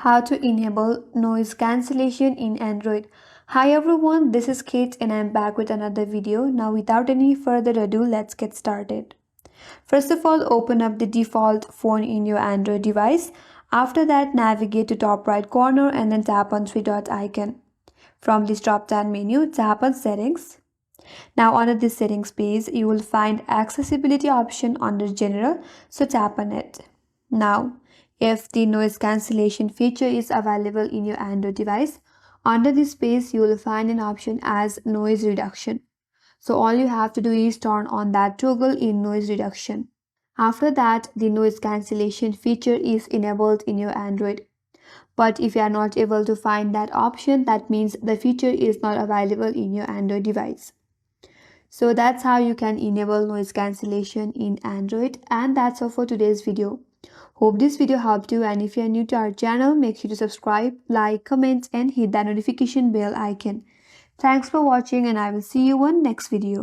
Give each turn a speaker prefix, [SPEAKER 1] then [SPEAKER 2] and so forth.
[SPEAKER 1] How to enable noise cancellation in Android. Hi everyone, this is Kate and I'm back with another video. Now without any further ado, let's get started. First of all, open up the default phone in your Android device. After that, navigate to top right corner and then tap on three dot icon. From this drop down menu, tap on settings. Now under this settings page, you will find accessibility option under general, so tap on it. Now, if the noise cancellation feature is available in your Android device, under this page you will find an option as noise reduction. So all you have to do is turn on that toggle in noise reduction. After that, the noise cancellation feature is enabled in your Android. But if you are not able to find that option, that means the feature is not available in your Android device. So that's how you can enable noise cancellation in Android, and that's all for today's video. Hope this video helped you, and if you are new to our channel, make sure to subscribe, like, comment and hit that notification bell icon. Thanks for watching and I will see you on next video.